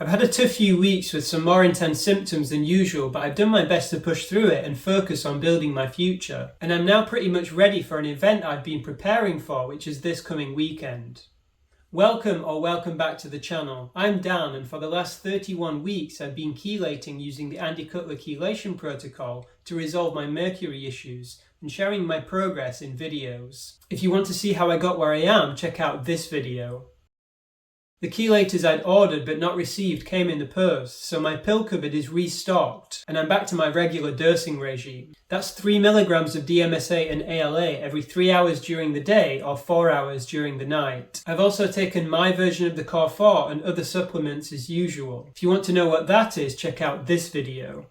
I've had a tough few weeks with some more intense symptoms than usual, but I've done my best to push through it and focus on building my future. And I'm now pretty much ready for an event I've been preparing for, which is this coming weekend. Welcome back to the channel. I'm Dan, and for the last 31 weeks I've been chelating using the Andy Cutler Chelation protocol to resolve my mercury issues and sharing my progress in videos. If you want to see how I got where I am, check out this video. The chelators I'd ordered but not received came in the post, so my pill cupboard is restocked and I'm back to my regular dosing regime. That's 3 milligrams of DMSA and ALA every 3 hours during the day or 4 hours during the night. I've also taken my version of the Core 4 and other supplements as usual. If you want to know what that is, check out this video.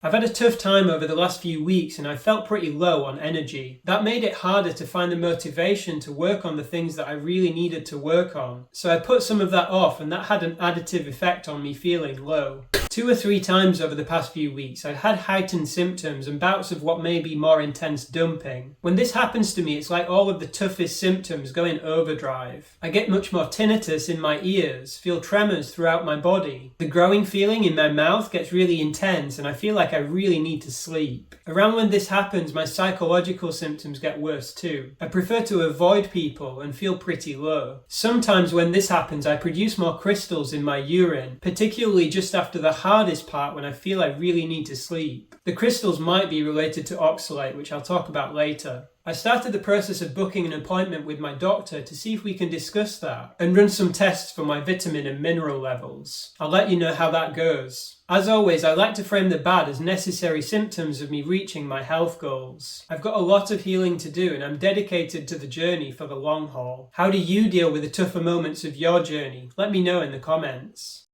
I've had a tough time over the last few weeks and I felt pretty low on energy. That made it harder to find the motivation to work on the things that I really needed to work on. So I put some of that off, and that had an additive effect on me feeling low. 2 or 3 times over the past few weeks, I'd had heightened symptoms and bouts of what may be more intense dumping. When this happens to me, it's like all of the toughest symptoms go in overdrive. I get much more tinnitus in my ears, feel tremors throughout my body. The growing feeling in my mouth gets really intense and I feel like I really need to sleep. Around when this happens, my psychological symptoms get worse too. I prefer to avoid people and feel pretty low. Sometimes when this happens, I produce more crystals in my urine, particularly just after the hardest part when I feel I really need to sleep. The crystals might be related to oxalate, which I'll talk about later. I started the process of booking an appointment with my doctor to see if we can discuss that and run some tests for my vitamin and mineral levels. I'll let you know how that goes. As always, I like to frame the bad as necessary symptoms of me reaching my health goals. I've got a lot of healing to do and I'm dedicated to the journey for the long haul. How do you deal with the tougher moments of your journey? Let me know in the comments.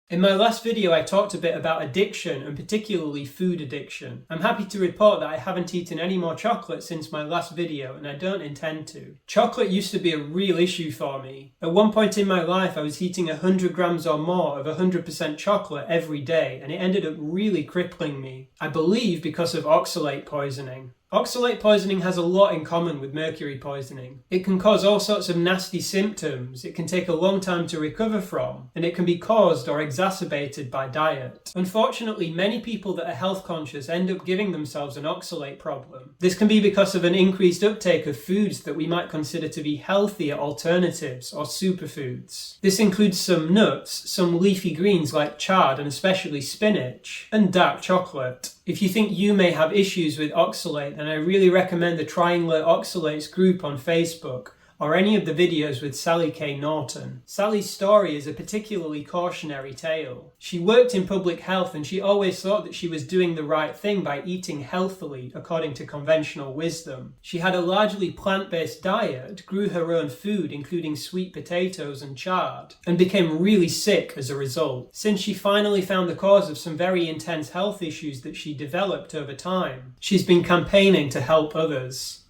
In my last video I talked a bit about addiction and particularly food addiction. I'm happy to report that I haven't eaten any more chocolate since my last video and I don't intend to. Chocolate used to be a real issue for me. At one point in my life I was eating 100 grams or more of 100% chocolate every day and it ended up really crippling me. I believe because of oxalate poisoning. Oxalate poisoning has a lot in common with mercury poisoning. It can cause all sorts of nasty symptoms, it can take a long time to recover from, and it can be caused or exacerbated by diet. Unfortunately, many people that are health conscious end up giving themselves an oxalate problem. This can be because of an increased uptake of foods that we might consider to be healthier alternatives or superfoods. This includes some nuts, some leafy greens like chard and especially spinach, and dark chocolate. If you think you may have issues with oxalate, then I really recommend the Triangular Oxalates group on Facebook or any of the videos with Sally K Norton. Sally's story is a particularly cautionary tale. She worked in public health and she always thought that she was doing the right thing by eating healthily according to conventional wisdom. She had a largely plant-based diet, grew her own food including sweet potatoes and chard, and became really sick as a result. Since she finally found the cause of some very intense health issues that she developed over time, she's been campaigning to help others.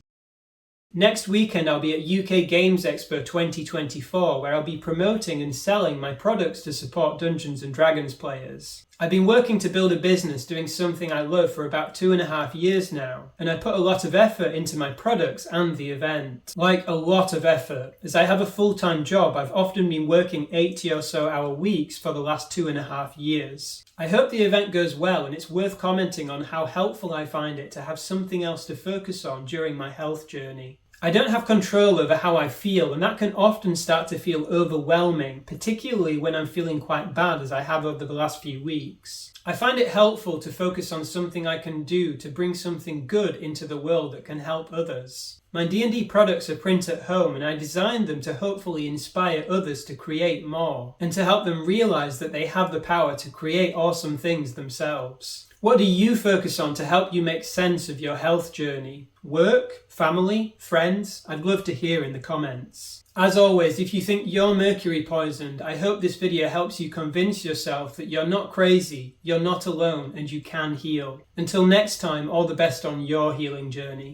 Next weekend I'll be at UK Games Expo 2024 where I'll be promoting and selling my products to support Dungeons & Dragons players. I've been working to build a business doing something I love for about 2.5 years now, and I put a lot of effort into my products and the event. Like a lot of effort. As I have a full-time job, I've often been working 80 or so hour weeks for the last 2.5 years. I hope the event goes well, and it's worth commenting on how helpful I find it to have something else to focus on during my health journey. I don't have control over how I feel, and that can often start to feel overwhelming, particularly when I'm feeling quite bad as I have over the last few weeks. I find it helpful to focus on something I can do to bring something good into the world that can help others. My D&D products are print at home and I designed them to hopefully inspire others to create more and to help them realize that they have the power to create awesome things themselves. What do you focus on to help you make sense of your health journey? Work? Family? Friends? I'd love to hear in the comments. As always, if you think you're mercury poisoned, I hope this video helps you convince yourself that you're not crazy, you're not alone, and you can heal. Until next time, all the best on your healing journey.